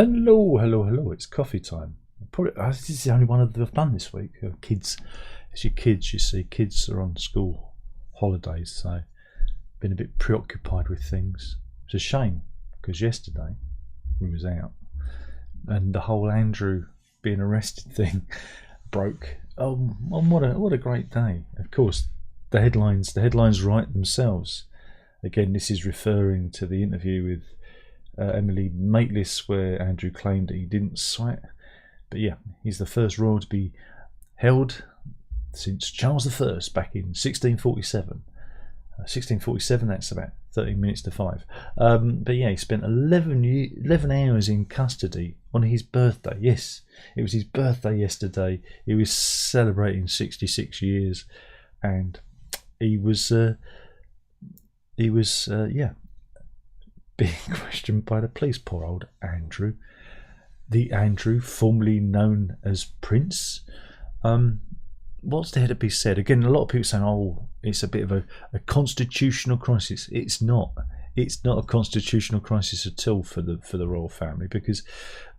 Hello, hello, hello. It's coffee time. Probably this is the only one I've done this week. Kids, it's your kids. You see, kids are on school holidays, so been a bit preoccupied with things. It's a shame because yesterday we was out, and the whole Andrew being arrested thing broke. Oh, what a great day! Of course, the headlines write themselves. Again, this is referring to the interview with Emily Maitlis, where Andrew claimed that he didn't sweat. But yeah, he's the first royal to be held since Charles I back in 1647. 1647, that's about 13 minutes to 5. But yeah, he spent 11 hours in custody on his birthday. Yes, it was his birthday yesterday. He was celebrating 66 years, and he was being questioned by the police. Poor old Andrew. The Andrew formerly known as Prince. What's there to be said? Again, a lot of people saying, oh, it's a bit of a constitutional crisis. It's not. It's not a constitutional crisis at all for the royal family, because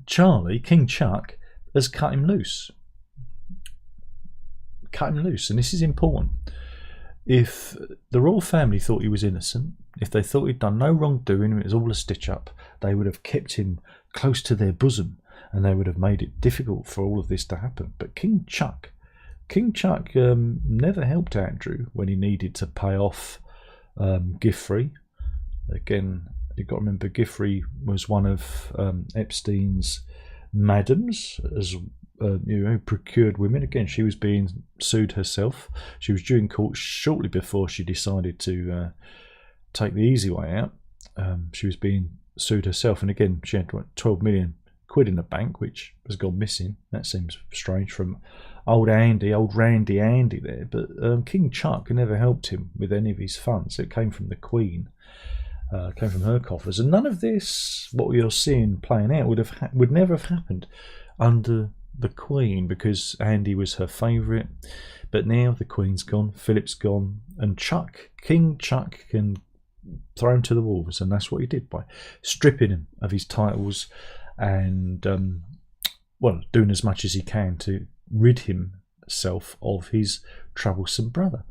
Charlie, King Chuck, has cut him loose. And this is important. If the royal family thought he was innocent, if they thought he'd done no wrongdoing, it was all a stitch up, they would have kept him close to their bosom, and they would have made it difficult for all of this to happen. But King Chuck never helped Andrew when he needed to pay off Giffrey. Again, you've got to remember, Giffrey was one of Epstein's madams, as procured women. Again, she was being sued herself. She was due in court shortly before she decided to take the easy way out. She was being sued herself, and again, she had 12 million quid in the bank, which has gone missing. That seems strange from old Randy Andy there. But King Chuck never helped him with any of his funds. It came from the Queen, came from her coffers, and none of this, what you're seeing playing out, would never have happened under the Queen, because Andy was her favourite. But now the Queen's gone, Philip's gone, and King Chuck can throw him to the wolves, and that's what he did by stripping him of his titles and doing as much as he can to rid himself of his troublesome brother.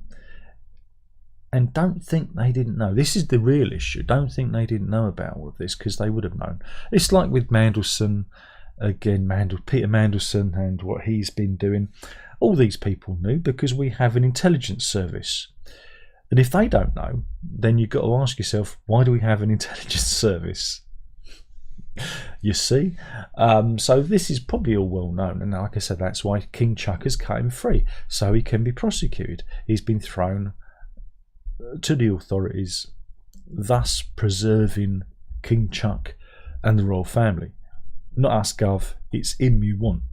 And don't think they didn't know. This is the real issue. Don't think they didn't know about all of this, because they would have known. It's like with Mandelson. Again, Peter Mandelson and what he's been doing. All these people knew, because we have an intelligence service. And if they don't know, then you've got to ask yourself, why do we have an intelligence service? You see? So this is probably all well known. And like I said, that's why King Chuck has cut him free, so he can be prosecuted. He's been thrown to the authorities, thus preserving King Chuck and the royal family. Not us, Gov. It's him you want.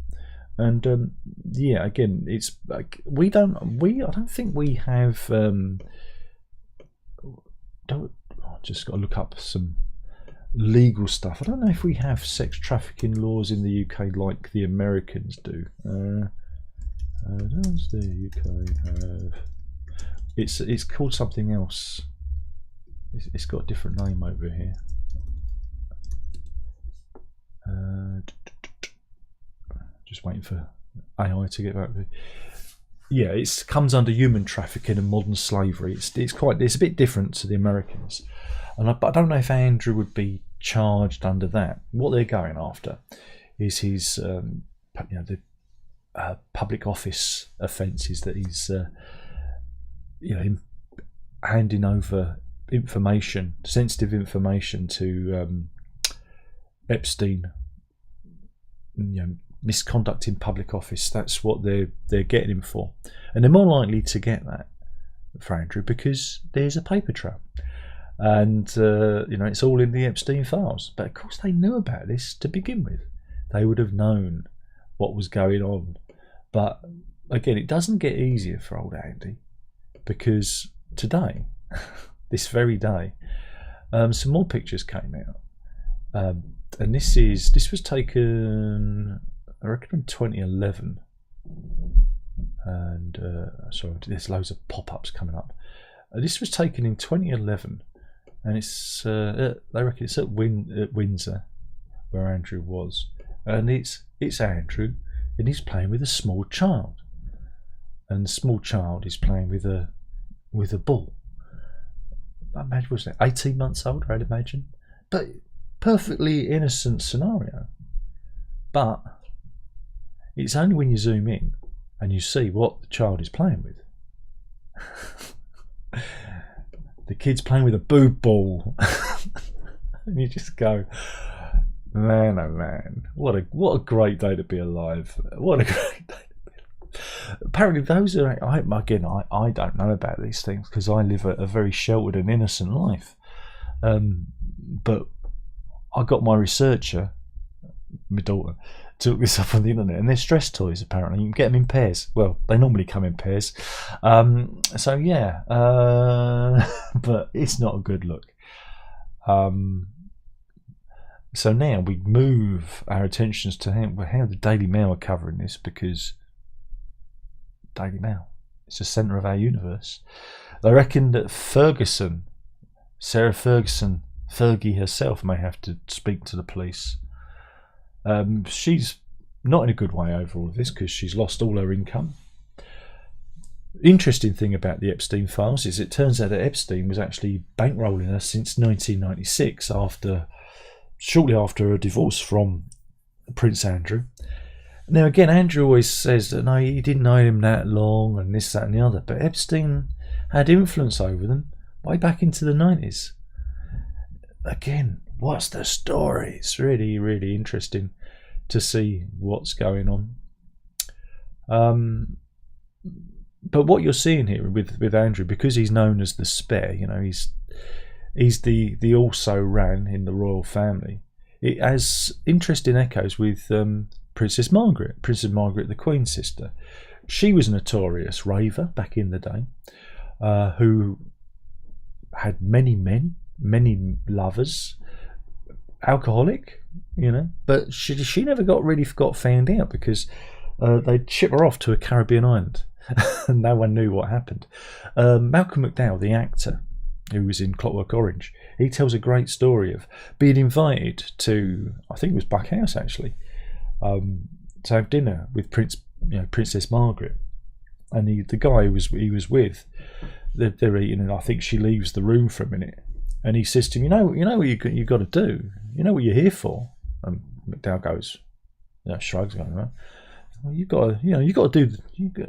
And yeah, again, it's like I don't think we have. Just got to look up some legal stuff. I don't know if we have sex trafficking laws in the UK like the Americans do. Does the UK have? It's called something else. It's got a different name over here. Just waiting for AI to get back to me. Yeah, it comes under human trafficking and modern slavery. It's a bit different to the Americans, but I don't know if Andrew would be charged under that. What they're going after is his the public office offences that he's him handing over information, sensitive information to Epstein, misconduct in public office. That's what they're getting him for, and they're more likely to get that for Andrew because there's a paper trail, and it's all in the Epstein files. But of course, they knew about this to begin with. They would have known what was going on. But again, it doesn't get easier for old Andy, because today, this very day, some more pictures came out. And this was taken, I reckon, in 2011. And sorry, there's loads of pop-ups coming up. This was taken in 2011, and it's they reckon it's at Windsor, where Andrew was, and it's Andrew, and he's playing with a small child, and the small child is playing with a ball. I imagine, was it 18 months old, I'd imagine, but perfectly innocent scenario. But it's only when you zoom in and you see what the child is playing with. The kid's playing with a boob ball. And you just go, man, oh man, what a great day to be alive. What a great day to be alive. Apparently those are, I don't know about these things because I live a very sheltered and innocent life. But I got my researcher, my daughter, to look this up on the internet, and they're stress toys. Apparently, you can get them in pairs. Well, they normally come in pairs. So yeah, but it's not a good look. So now we move our attentions to how the Daily Mail are covering this, because Daily Mail, it's the centre of our universe. They reckon that Sarah Ferguson, Fergie herself, may have to speak to the police. She's not in a good way over all of this because she's lost all her income. Interesting thing about the Epstein files is it turns out that Epstein was actually bankrolling her since 1996, shortly after a divorce from Prince Andrew. Now again, Andrew always says that no, he didn't know him that long and this, that and the other, but Epstein had influence over them way back into the 90s. Again, what's the story? It's really, really interesting to see what's going on. But what you're seeing here with Andrew, because he's known as the Spare, you know, he's the also ran in the royal family. It has interesting echoes with Princess Margaret, the Queen's sister. She was a notorious raver back in the day, who had many men, many lovers, alcoholic, you know, but she never got found out because they'd ship her off to a Caribbean island and no one knew what happened. Malcolm McDowell, the actor who was in Clockwork Orange, he tells a great story of being invited to, I think it was Buck House actually, to have dinner with Princess Margaret, and the guy he was with, they're eating, and I think she leaves the room for a minute. And he says to him, you know what you got to do. You know what you're here for. And McDowell goes, shrugs, going, well, you got to do.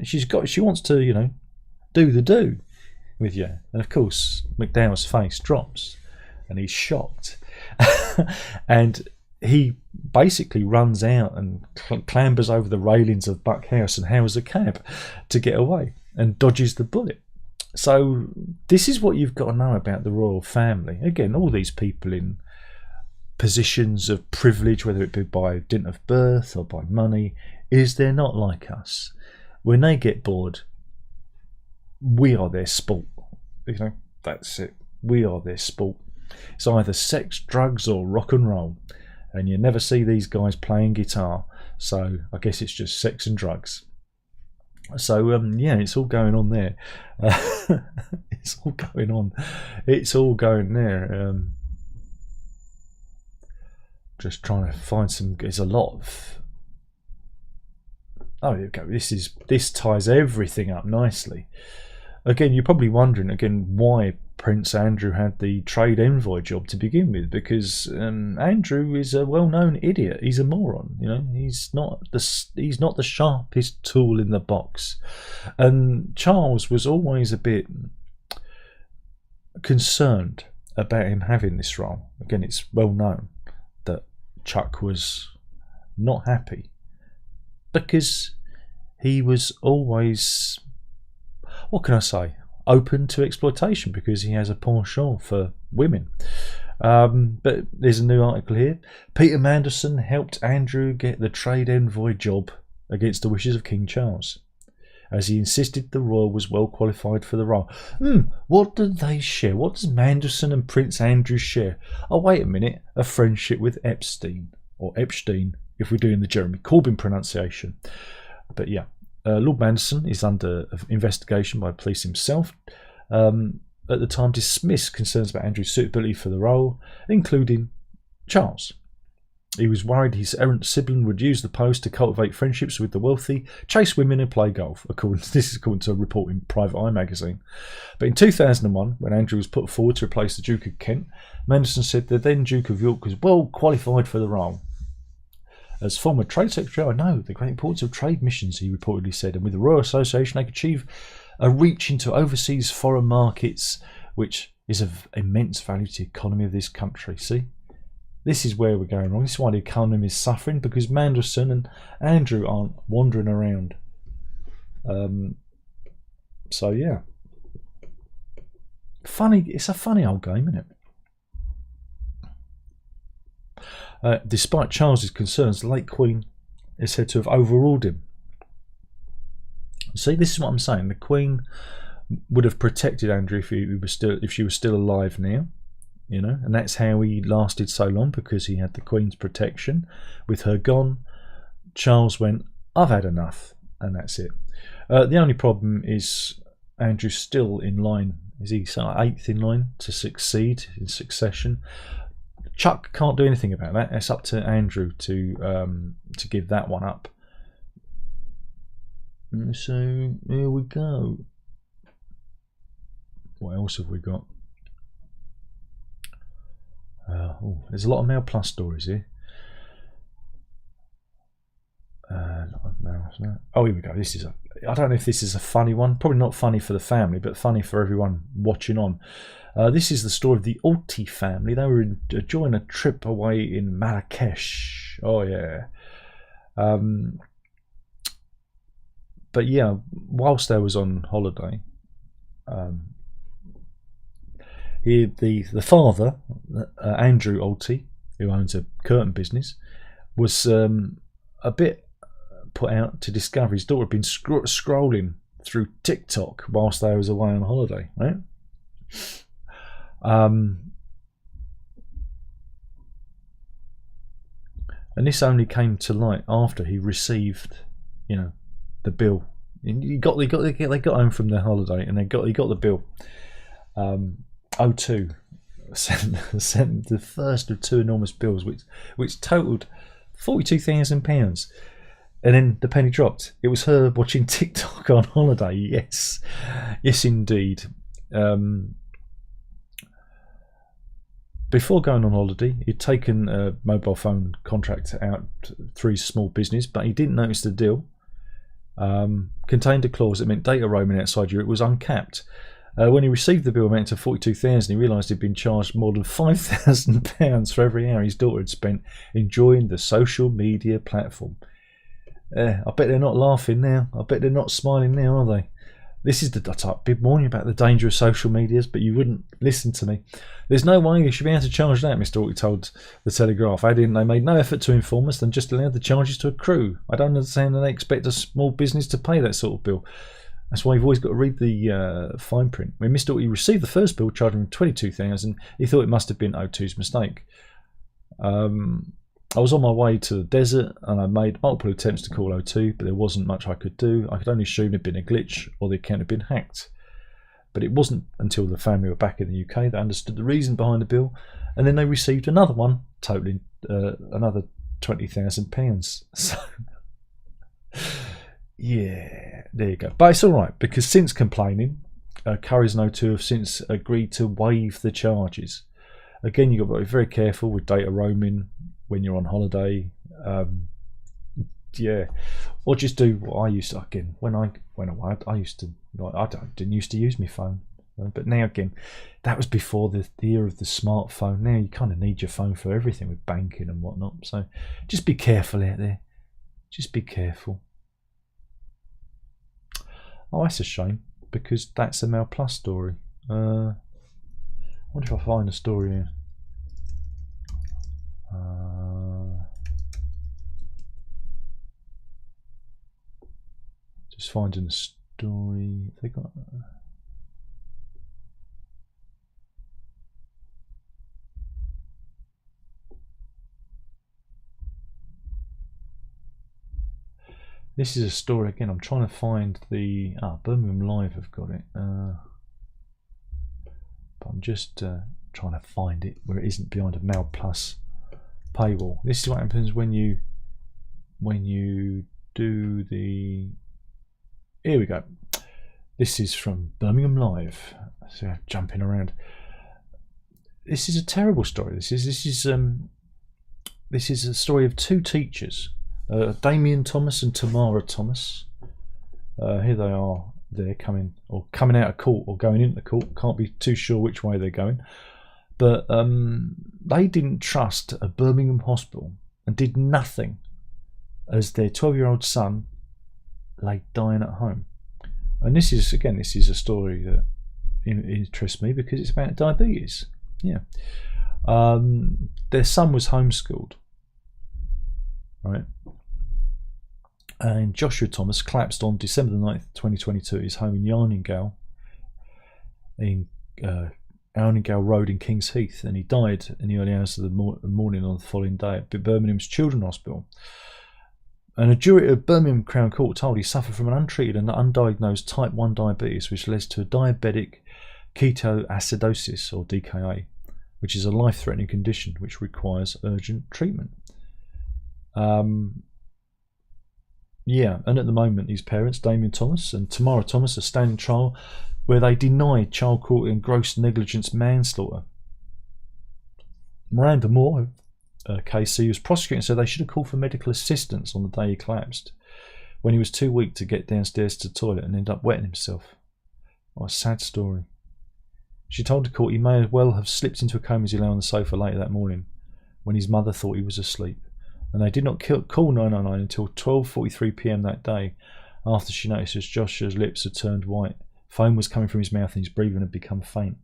She wants to, do the do with you. And of course, McDowell's face drops, and he's shocked, and he basically runs out and clambers over the railings of Buck House and hails a cab to get away and dodges the bullet. So this is what you've got to know about the royal family. Again, all these people in positions of privilege, whether it be by dint of birth or by money, is they're not like us. When they get bored, we are their sport. That's it. We are their sport. It's either sex, drugs or rock and roll. And you never see these guys playing guitar. So I guess it's just sex and drugs. So yeah, it's all going on there. It's all going on. It's all going there. Just trying to find some. There's a lot of. Oh, here we go. This ties everything up nicely. Again, you're probably wondering why Prince Andrew had the trade envoy job to begin with, because Andrew is a well-known idiot. He's a moron. He's not the sharpest tool in the box. And Charles was always a bit concerned about him having this role. Again, it's well known that Chuck was not happy because he was always, what can I say, open to exploitation because he has a penchant for women. But there's a new article here. Peter Mandelson helped Andrew get the trade envoy job against the wishes of King Charles, as he insisted the royal was well qualified for the role. What do they share? What does Mandelson and Prince Andrew share? Oh, wait a minute. A friendship with Epstein, or Epstein, if we're doing the Jeremy Corbyn pronunciation. But yeah. Lord Mandelson is under investigation by police himself. At the time, dismissed concerns about Andrew's suitability for the role, including Charles. He was worried his errant sibling would use the post to cultivate friendships with the wealthy, chase women and play golf. This is according to a report in Private Eye magazine. But in 2001, when Andrew was put forward to replace the Duke of Kent, Manderson said the then Duke of York was well qualified for the role. As former Trade Secretary, I know the great importance of trade missions, he reportedly said, and with the Royal Association they could achieve a reach into overseas foreign markets, which is of immense value to the economy of this country. See? This is where we're going wrong. This is why the economy is suffering, because Manderson and Andrew aren't wandering around. So yeah, funny. It's a funny old game, isn't it? Despite Charles's concerns, the late Queen is said to have overruled him. See, this is what I'm saying. The Queen would have protected Andrew if she was still alive now. You know, and that's how he lasted so long, because he had the Queen's protection. With her gone, Charles went, I've had enough, and that's it. The only problem is Andrew's still in line. Is he 8th in line to succeed in succession? Chuck can't do anything about that. It's up to Andrew to give that one up. So here we go. What else have we got? There's a lot of Mail Plus stories here. Oh, here we go. This is I don't know if this is a funny one. Probably not funny for the family, but funny for everyone watching on. This is the story of the Alti family. They were enjoying a trip away in Marrakesh. Oh yeah. But yeah, whilst they was on holiday, the father, Andrew Alti, who owns a curtain business, was a bit put out to discover his daughter had been scrolling through TikTok whilst they was away on holiday, right? And this only came to light after he received, you know, the bill. They got home from their holiday and he got the bill. O2 sent the first of two enormous bills, which totalled £42,000, and then the penny dropped. It was her watching TikTok on holiday. Yes indeed. Before going on holiday, he'd taken a mobile phone contract out through his small business, but he didn't notice the deal contained a clause that meant data roaming outside Europe was uncapped. When he received the bill amounting to £42,000, he realised he'd been charged more than £5,000 for every hour his daughter had spent enjoying the social media platform. I bet they're not laughing now. I bet they're not smiling now, are they? This is the type I've been warning you about, the danger of social medias, but you wouldn't listen to me. There's no way you should be able to charge that, Mr. Alty told the Telegraph, adding they made no effort to inform us and just allowed the charges to accrue. I don't understand that they expect a small business to pay that sort of bill. That's why you've always got to read the fine print. When Mr. Alty received the first bill charging him £22,000, he thought it must have been O2's mistake. I was on my way to the desert and I made multiple attempts to call O2, but there wasn't much I could do. I could only assume it had been a glitch or the account had been hacked. But it wasn't until the family were back in the UK they understood the reason behind the bill, and then they received another one totaling another £20,000. So, yeah, there you go. But it's all right, because since complaining, Currys and O2 have since agreed to waive the charges. Again, you've got to be very careful with data roaming when you're on holiday. Yeah, or just do what I used to. Again, when I went away, I used to. Didn't used to use my phone, but now again, that was before the era of the smartphone. Now you kind of need your phone for everything with banking and whatnot. So just be careful out there. Just be careful. Oh, that's a shame, because that's a Mail Plus story. I wonder if I find a story here. Just finding the story. Have they got? This is a story again. I'm trying to find the Birmingham Live have got it, but I'm just trying to find it where it isn't behind a Mail Plus paywall. This is what happens when you do the. Here we go. This is from Birmingham Live. So jumping around. This is a terrible story. This is a story of two teachers, Damien Thomas and Tamara Thomas. Here they are. They're coming out of court or going into court. Can't be too sure which way they're going. But they didn't trust a Birmingham hospital and did nothing as their 12-year-old son lay dying at home. And this is a story that interests me because it's about diabetes. Yeah. Their son was homeschooled, right? And Joshua Thomas collapsed on December the 9th, 2022 at his home in Yarningale, Yarningale Road in Kings Heath, and he died in the early hours of the morning on the following day at Birmingham's Children's Hospital. And a jury at Birmingham Crown Court told he suffered from an untreated and undiagnosed type 1 diabetes, which leads to a diabetic ketoacidosis, or DKA, which is a life-threatening condition which requires urgent treatment. Yeah, and at the moment his parents, Damien Thomas and Tamara Thomas, are standing trial where they denied child cruelty and gross negligence manslaughter. Miranda Moore, KC, was prosecuted and said they should have called for medical assistance on the day he collapsed, when he was too weak to get downstairs to the toilet and ended up wetting himself. What a sad story. She told the court he may well have slipped into a coma as he lay on the sofa later that morning when his mother thought he was asleep. And they did not call 999 until 12:43 p.m. that day, after she noticed as Joshua's lips had turned white. Foam was coming from his mouth and his breathing had become faint.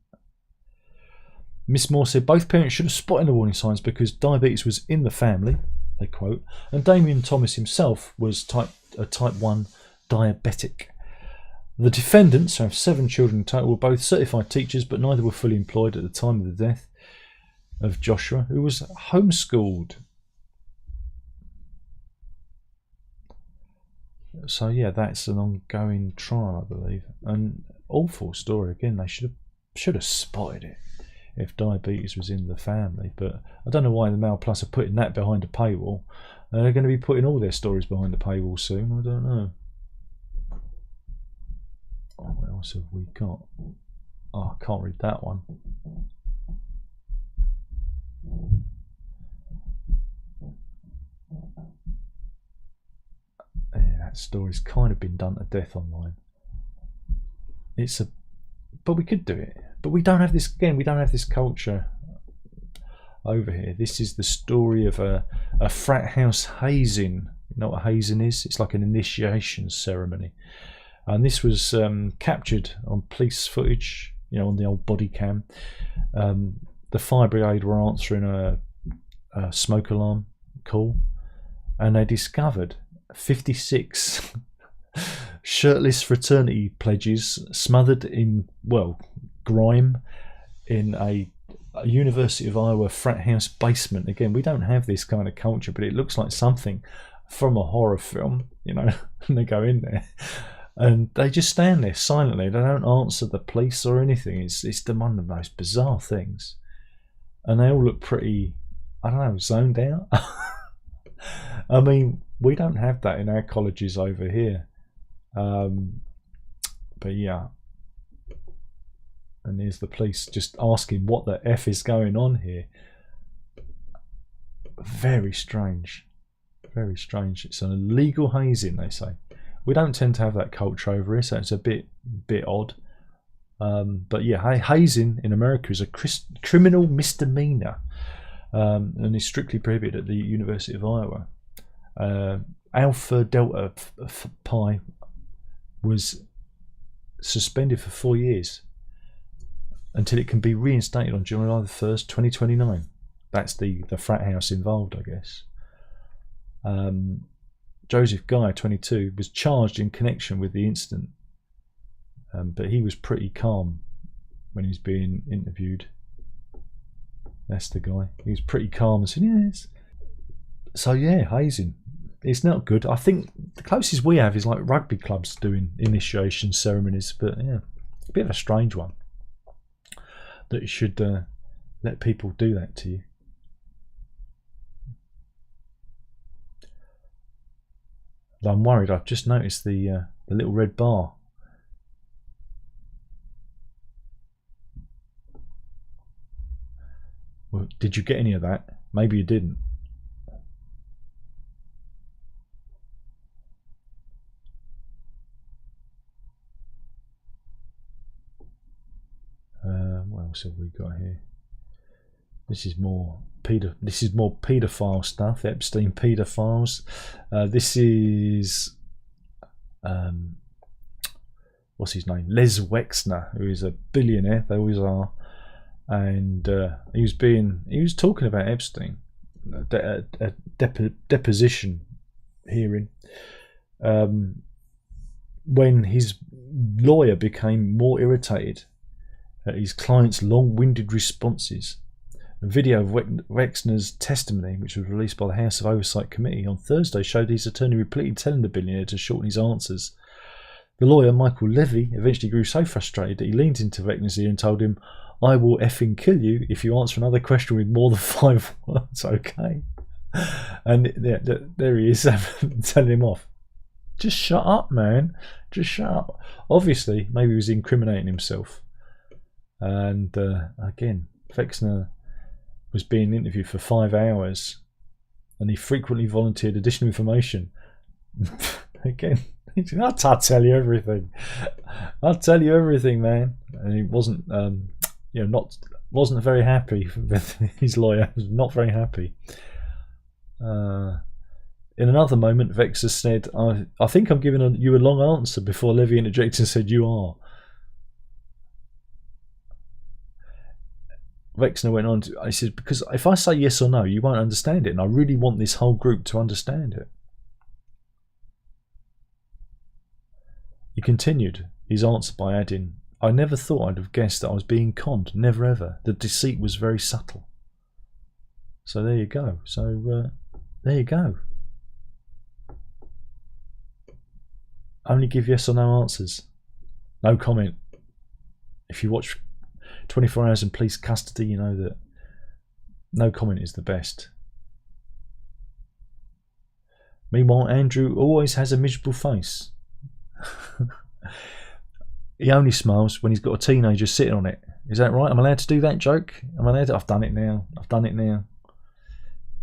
Miss Moore said both parents should have spotted the warning signs because diabetes was in the family, they quote, and Damien Thomas himself was a type 1 diabetic. The defendants, who have 7 children in total, were both certified teachers, but neither were fully employed at the time of the death of Joshua, who was homeschooled. So yeah, that's an ongoing trial, I believe. An awful story. Again, they should have spotted it if diabetes was in the family. But I don't know why the Mail Plus are putting that behind a paywall. They're going to be putting all their stories behind the paywall soon. I don't know. Oh, what else have we got? Oh, I can't read that one. Yeah, that story's kind of been done to death online. But we could do it. But we don't have this, again, we don't have this culture over here. This is the story of a frat house hazing. You know what hazing is? It's like an initiation ceremony. And this was captured on police footage, you know, on the old body cam. The fire brigade were answering a smoke alarm call, and they discovered 56 shirtless fraternity pledges smothered in, well, grime in a University of Iowa frat house basement. Again, we don't have this kind of culture, but it looks like something from a horror film, you know, and they go in there. And they just stand there silently. They don't answer the police or anything. It's one of the most bizarre things. And they all look pretty, I don't know, zoned out. I mean, we don't have that in our colleges over here. But yeah. And there's the police just asking what the F is going on here. Very strange. Very strange. It's an illegal hazing, they say. We don't tend to have that culture over here, so it's a bit odd. But yeah, hazing in America is a criminal misdemeanor, and is strictly prohibited at the University of Iowa. Alpha Delta Pi was suspended for 4 years until it can be reinstated on July the 1st, 2029. That's the frat house involved, I guess. Joseph Guy, 22, was charged in connection with the incident, but he was pretty calm when he was being interviewed. That's the guy. He was pretty calm and said, yes. So yeah, hazing. It's not good. I think the closest we have is like rugby clubs doing initiation ceremonies, but yeah, a bit of a strange one. That you should let people do that to you. I'm worried. I've just noticed the little red bar. Well, did you get any of that? Maybe you didn't. What else have we got here? This is more paedophile stuff. Epstein paedophiles. This is what's his name? Les Wexner, who is a billionaire. They always are. And he was talking about Epstein, a deposition hearing, when his lawyer became more irritated at his client's long-winded responses. A video of Wexner's testimony, which was released by the House of Oversight Committee on Thursday, showed his attorney repeatedly telling the billionaire to shorten his answers. The lawyer, Michael Levy, eventually grew so frustrated that he leaned into Wexner's ear and told him, "I will effing kill you if you answer another question with more than 5 words." Okay. And there he is, telling him off. Just shut up, man. Just shut up. Obviously, maybe he was incriminating himself. And again, Wexner was being interviewed for 5 hours, and he frequently volunteered additional information. Again, I'll tell you everything. I'll tell you everything, man. And he wasn't, wasn't very happy with his lawyer. Was not very happy. In another moment, Wexner said, "I think I'm giving you a long answer," before Levy interjected and said, "You are." Wexner went on to, I said, "Because if I say yes or no, you won't understand it, and I really want this whole group to understand it." He continued his answer by adding, "I never thought I'd have guessed that I was being conned. Never ever. The deceit was very subtle." So there you go. So there you go. Only give yes or no answers. No comment. If you watch 24 Hours in Police Custody, you know that no comment is the best. Meanwhile, Andrew always has a miserable face. He only smiles when he's got a teenager sitting on it. Is that right? I'm allowed to do that joke? I'm allowed to? I've done it now.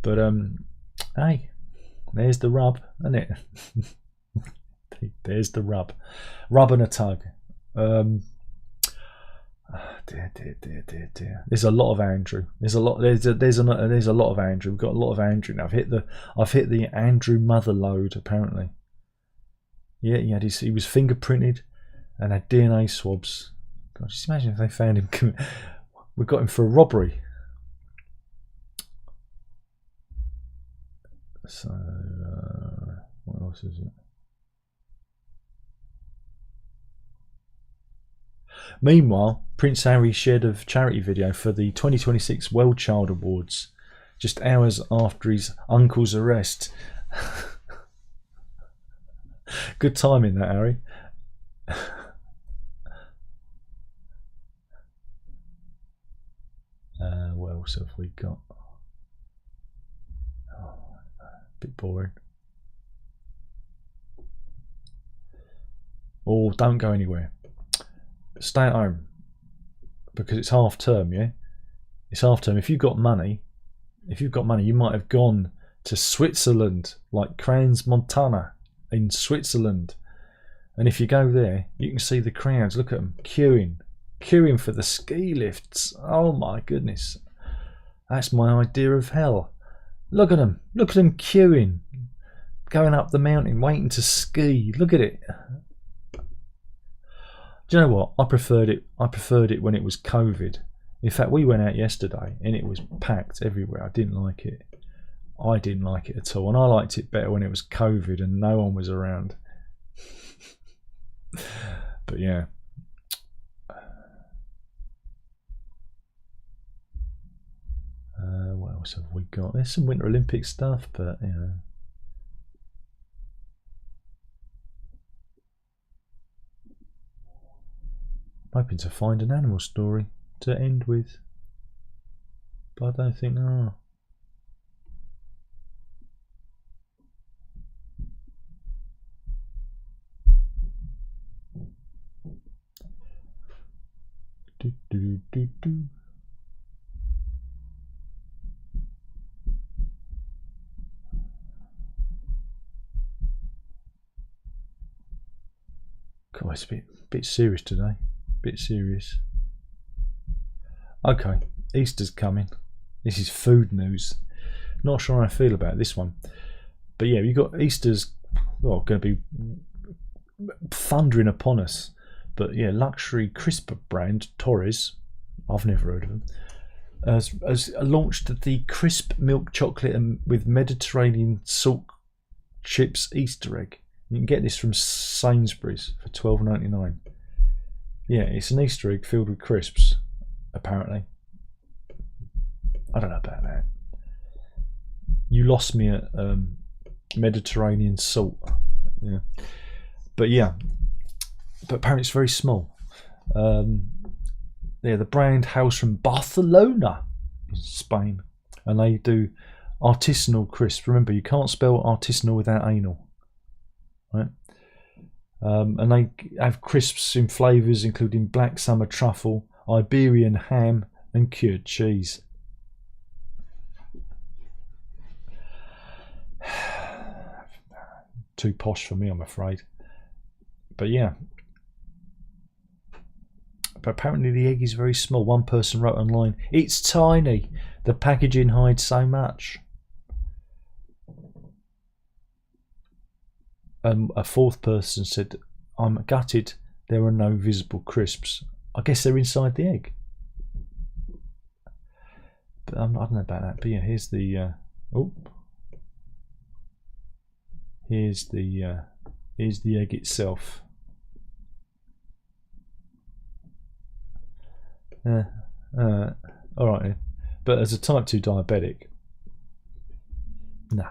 But hey, there's the rub, isn't it? There's the rub. Rub and a tug. Dear. There's a lot of Andrew. There's a lot of Andrew. We've got a lot of Andrew now. I've hit the Andrew mother load, apparently. Yeah, he was fingerprinted and had DNA swabs. God, just imagine if they found him. We got him for a robbery. So what else is it? Meanwhile, Prince Harry shared a charity video for the 2026 World Child Awards just hours after his uncle's arrest. Good timing, that, Harry. What else have we got? Oh, a bit boring. Oh, don't go anywhere. Stay at home, because it's half term. Yeah, it's half term. If you've got money, you might have gone to Switzerland, like Crans Montana in Switzerland. And if you go there, you can see the crowds. Look at them queuing for the ski lifts. Oh my goodness, that's my idea of hell. Look at them queuing, going up the mountain, waiting to ski. Look at it. Do you know what? I preferred it when it was COVID. In fact, we went out yesterday and it was packed everywhere. I didn't like it. I didn't like it at all. And I liked it better when it was COVID and no one was around. But yeah. What else have we got? There's some Winter Olympic stuff, but you know. I'm hoping to find an animal story to end with, but I don't think there are. God, it's a bit serious today. Bit serious. Okay, Easter's coming. This is food news. Not sure how I feel about this one, but yeah, you got Easter's going to be thundering upon us. But yeah, luxury crisp brand Torres, I've never heard of them, has launched the crisp milk chocolate and with Mediterranean salt chips Easter egg. You can get this from Sainsbury's for $12.99. Yeah, it's an Easter egg filled with crisps, apparently. I don't know about that. You lost me at Mediterranean salt. Yeah, but apparently it's very small. Yeah, the brand hails from Barcelona, in Spain, and they do artisanal crisps. Remember, you can't spell artisanal without anal, right? And they have crisps in flavours including black summer truffle, Iberian ham, and cured cheese. Too posh for me, I'm afraid. But yeah. But apparently the egg is very small. One person wrote online, "It's tiny. The packaging hides so much." A fourth person said, "I'm gutted there are no visible crisps." I guess they're inside the egg. But I don't know about that. But yeah, here's the here's the egg itself. All right, but as a type 2 diabetic, nah.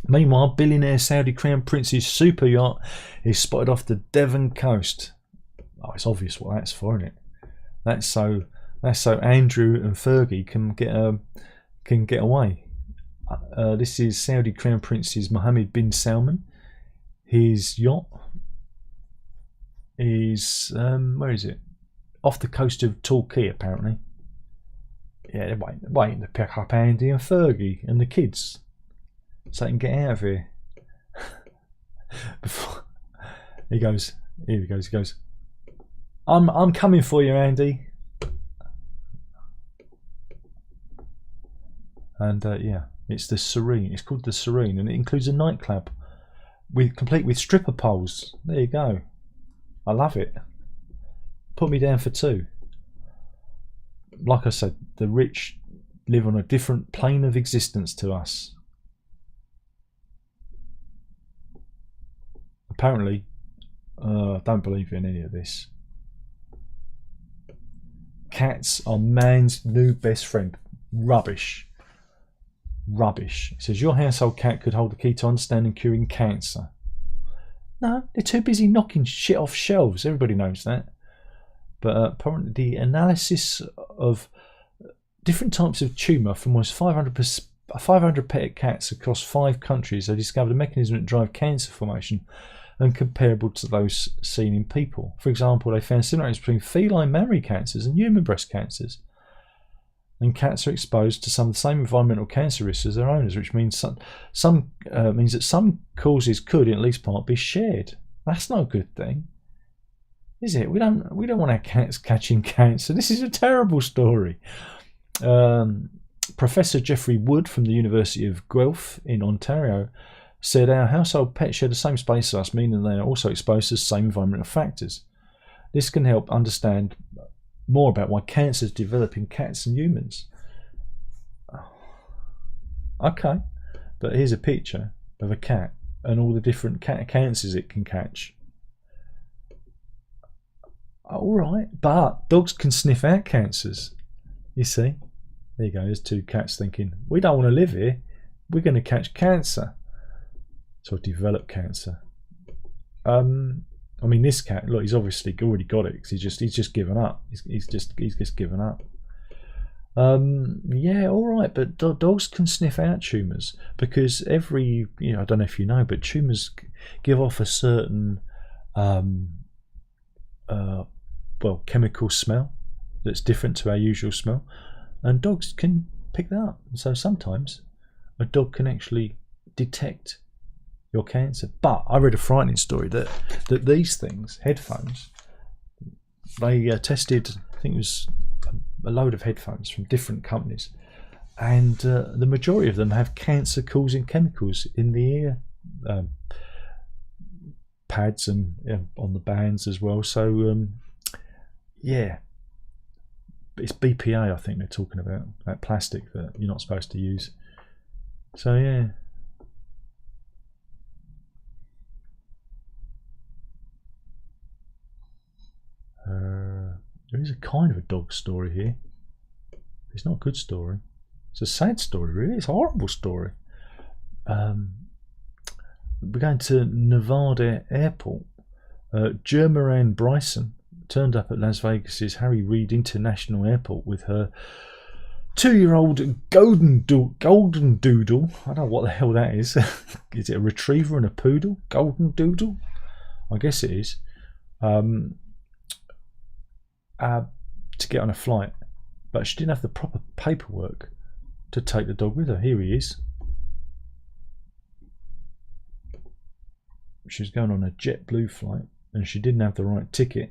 Meanwhile, billionaire Saudi Crown Prince's super yacht is spotted off the Devon coast. Oh, it's obvious what that's for, isn't it? That's so Andrew and Fergie can get away. This is Saudi Crown Prince's Mohammed bin Salman. His yacht is where is it? Off the coast of Torquay, apparently. Yeah, they're waiting to pick up Andy and Fergie and the kids, so they can get out of here. Before he goes, he goes. I'm coming for you, Andy. And yeah, it's the Serene. It's called the Serene, and it includes a nightclub complete with stripper poles. There you go. I love it. Put me down for 2. Like I said, the rich live on a different plane of existence to us. Apparently, I don't believe in any of this. Cats are man's new best friend. Rubbish. Rubbish. It says your household cat could hold the key to understanding curing cancer. No, they're too busy knocking shit off shelves. Everybody knows that. But apparently the analysis of different types of tumour from almost 500 pet cats across 5 countries, they discovered a mechanism that drives cancer formation and comparable to those seen in people. For example, they found similarities between feline mammary cancers and human breast cancers. And cats are exposed to some of the same environmental cancer risks as their owners, which means means that some causes could, in at least part, be shared. That's not a good thing, is it? We don't want our cats catching cancer. This is a terrible story. Professor Geoffrey Wood from the University of Guelph in Ontario said our household pets share the same space as us, meaning they are also exposed to the same environmental factors. This can help understand more about why cancers develop in cats and humans. Okay, but here's a picture of a cat and all the different cancers it can catch. Alright, but dogs can sniff out cancers. You see? There you go, there's 2 cats thinking, we don't want to live here, we're going to catch cancer. So develop cancer. I mean, this cat, look, he's obviously already got it because he's just given up. He's just given up. Yeah, all right, but dogs can sniff out tumours because every, I don't know if you know, but tumours give off a certain, well, chemical smell that's different to our usual smell, and dogs can pick that up. So sometimes a dog can actually detect your cancer. But I read a frightening story that these things, headphones, they tested, I think it was a load of headphones from different companies, and the majority of them have cancer-causing chemicals in the ear pads and on the bands as well. So yeah, it's BPA, I think they're talking about, that plastic that you're not supposed to use. So yeah. There is a kind of a dog story here. It's not a good story. It's a sad story, really. It's a horrible story. We're going to Nevada Airport. Jermaine Bryson turned up at Las Vegas's Harry Reid International Airport with her 2-year-old golden doodle. I don't know what the hell that is. Is it a retriever and a poodle? Golden doodle? I guess it is. To get on a flight, but she didn't have the proper paperwork to take the dog with her. Here he is. She was going on a JetBlue flight and she didn't have the right ticket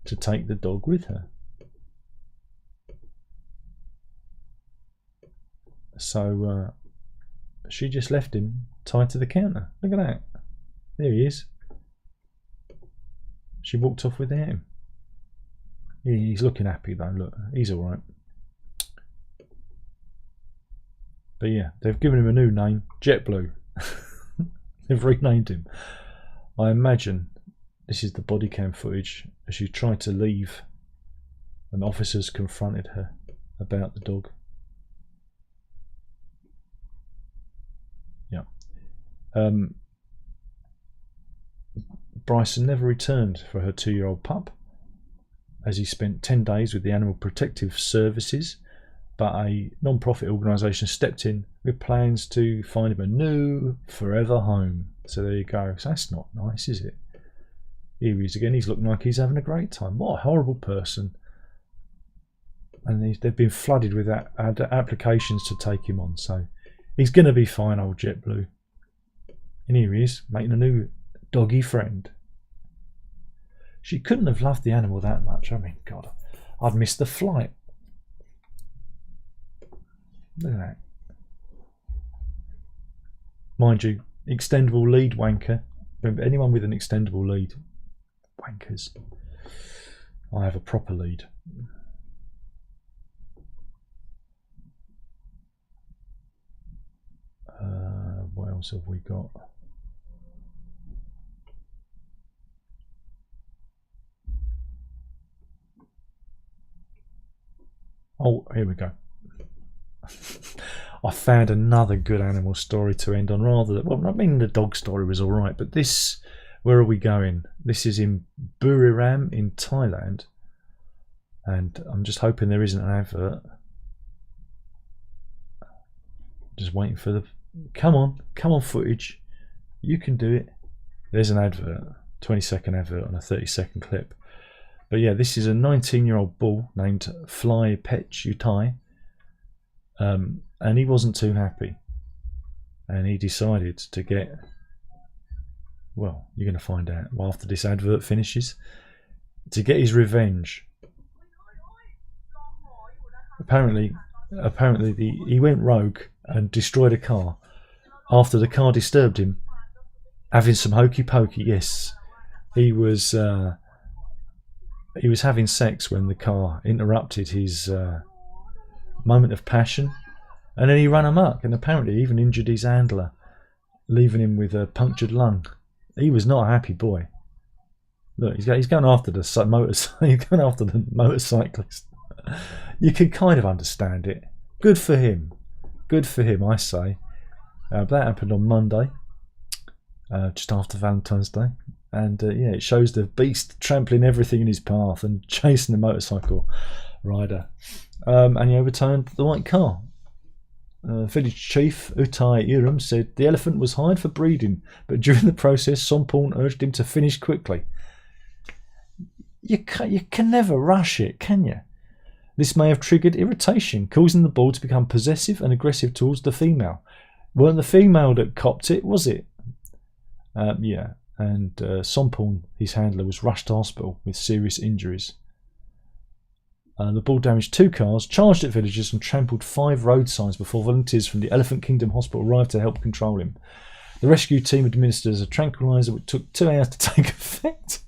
to take the dog with her. So she just left him tied to the counter. Look at that. There he is. She walked off without him. He's looking happy though, look, he's alright. But yeah, they've given him a new name, JetBlue. They've renamed him. I imagine this is the body cam footage as she tried to leave and officers confronted her about the dog. Yeah. Bryson never returned for her 2-year-old pup, as he spent 10 days with the Animal Protective Services, but a non-profit organisation stepped in with plans to find him a new forever home. So there you go. So that's not nice, is it? Here he is again. He's looking like he's having a great time. What a horrible person. And they've been flooded with applications to take him on. So he's going to be fine, old JetBlue. And here he is, making a new doggy friend. She couldn't have loved the animal that much. I mean, God, I'd missed the flight. Look at that. Mind you, extendable lead wanker. Remember, anyone with an extendable lead, wankers. I have a proper lead. What else have we got? Oh, here we go. I found another good animal story to end on, rather than, well, I mean the dog story was alright, but this, where are we going? This is in Buriram in Thailand, and I'm just hoping there isn't an advert. Just waiting for the, come on footage, you can do it. There's an advert, 20-second advert on a 30-second clip. But yeah, this is a 19-year-old bull named Fly Pech Utai, and he wasn't too happy, and he decided to get, well, you're going to find out after this advert finishes, to get his revenge. Apparently he went rogue and destroyed a car after the car disturbed him, having some hokey pokey. Yes, he was having sex when the car interrupted his moment of passion, and then he ran amok and apparently even injured his handler, leaving him with a punctured lung. He was not a happy boy. Look, he's going after the motorcyclist. You can kind of understand it. Good for him. Good for him, I say. That happened on Monday, just after Valentine's Day. And yeah, it shows the beast trampling everything in his path and chasing the motorcycle rider. and he overturned the white car. Village chief Utai Iram said the elephant was hired for breeding, but during the process, Somporn urged him to finish quickly. You can never rush it, can you? This may have triggered irritation, causing the bull to become possessive and aggressive towards the female. Weren't the female that copped it, was it? Yeah, and Somporn, his handler, was rushed to hospital with serious injuries. The bull damaged 2 cars, charged at villagers and trampled 5 road signs before volunteers from the Elephant Kingdom Hospital arrived to help control him. The rescue team administered a tranquiliser which took 2 hours to take effect.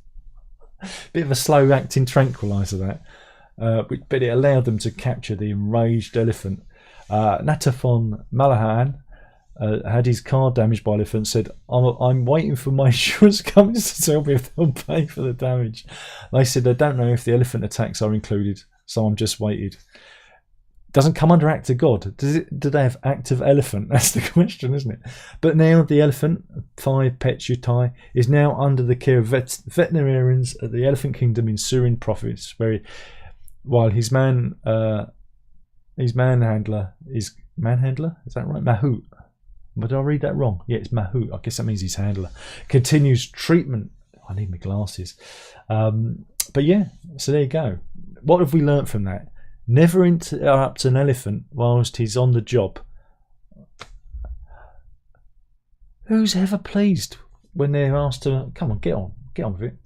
Bit of a slow acting tranquiliser that, but it allowed them to capture the enraged elephant. Natafon Malahan had his car damaged by elephants, said, I'm waiting for my insurance companies to tell me if they'll pay for the damage. They said they don't know if the elephant attacks are included, so I'm just waited. Doesn't come under Act of God. Do they have Act of Elephant? That's the question, isn't it? But now the elephant, Thai Pet Yutai, is now under the care of veterinarians at the Elephant Kingdom in Surin Province, while his manhandler, is that right? Mahout. But did I read that wrong? Yeah, it's Mahout. I guess that means his handler. Continues treatment. I need my glasses. But yeah, so there you go. What have we learnt from that? Never interrupt an elephant whilst he's on the job. Who's ever pleased when they're asked to come on, get on with it?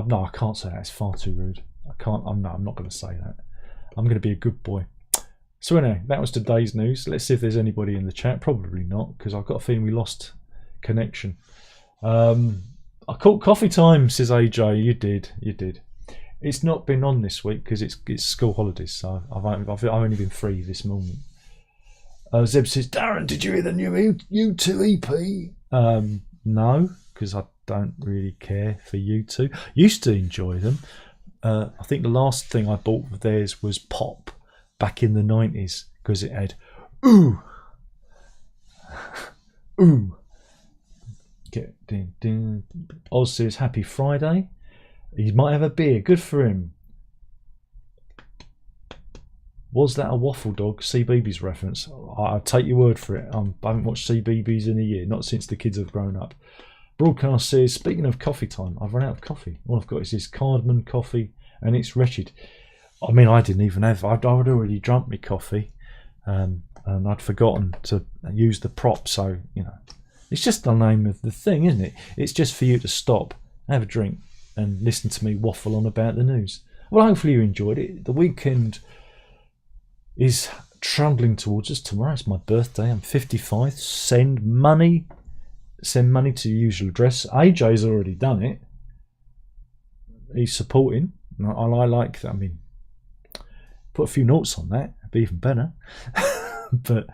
No, I can't say that. It's far too rude. I'm not going to say that. I'm going to be a good boy. So anyway, that was today's news. Let's see if there's anybody in the chat. Probably not, because I've got a feeling we lost connection. I caught coffee time, says AJ. You did. It's not been on this week because it's school holidays, so I've only been free this morning. Zeb says, Darren, did you hear the new U2 EP? No, because I don't really care for U2. Used to enjoy them. I think the last thing I bought of theirs was Pop back in the 90s because it had ooh. Oz says, happy Friday. He might have a beer. Good for him. Was that a Waffle Dog CBeebies reference? I'll take your word for it. I haven't watched CBeebies in a year, not since the kids have grown up. Broadcast says, speaking of coffee time, I've run out of coffee. All I've got is this cardamom coffee, and it's wretched. I mean, I didn't even have. I'd already drunk my coffee, and I'd forgotten to use the prop. So it's just the name of the thing, isn't it? It's just for you to stop, have a drink, and listen to me waffle on about the news. Well, hopefully you enjoyed it. The weekend is trundling towards us. Tomorrow's my birthday. I'm 55. Send money to the usual address. AJ's already done it. He's supporting. I like that. I mean, put a few notes on that. It'd be even better. But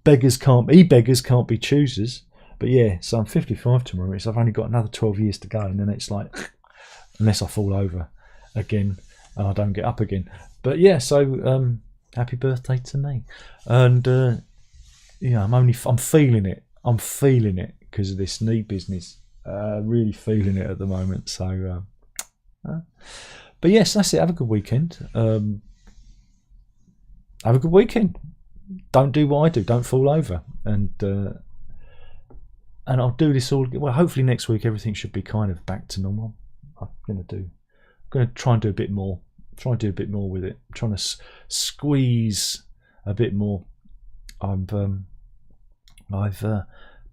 beggars can't be choosers. But yeah, so I'm 55 tomorrow, so I've only got another 12 years to go, and then it's like, unless I fall over again and I don't get up again. But yeah, so happy birthday to me. And I'm feeling it. I'm feeling it because of this knee business. Really feeling it at the moment. So, but yes, that's it. Have a good weekend. Have a good weekend. Don't do what I do. Don't fall over. And I'll do this all. Well, hopefully next week everything should be kind of back to normal. I'm going to try and do a bit more. Try and do a bit more with it. I'm trying to squeeze a bit more. I've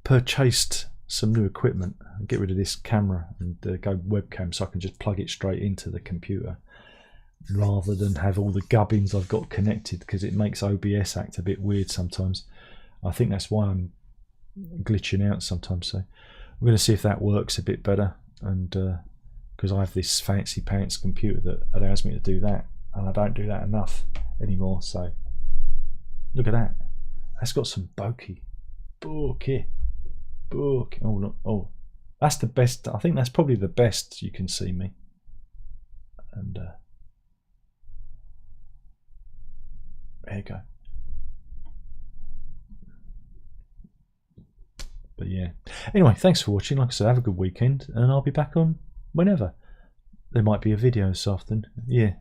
purchased some new equipment. Get rid of this camera and go webcam, so I can just plug it straight into the computer rather than have all the gubbins I've got connected, because it makes OBS act a bit weird sometimes. I think that's why I'm glitching out sometimes. So we're going to see if that works a bit better, and because I have this fancy pants computer that allows me to do that, and I don't do that enough anymore. So look at that. That's got some bokeh. Oh look, oh, that's the best. I think that's probably the best you can see me. And there you go. But yeah, anyway, thanks for watching. Like I said, have a good weekend, and I'll be back on whenever. there might be a video this afternoon. Yeah,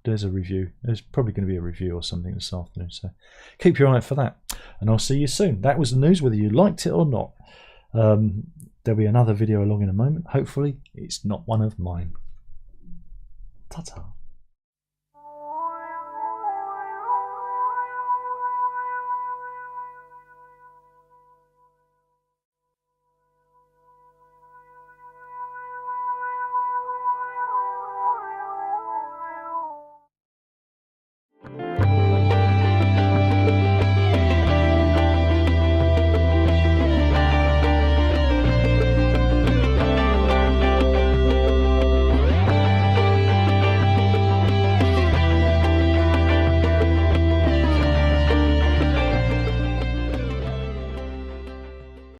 there's a review. There's probably going to be a review or something this afternoon. So keep your eye out for that. And I'll see you soon. That was the news, whether you liked it or not. There'll be another video along in a moment. Hopefully, it's not one of mine. Ta-ta.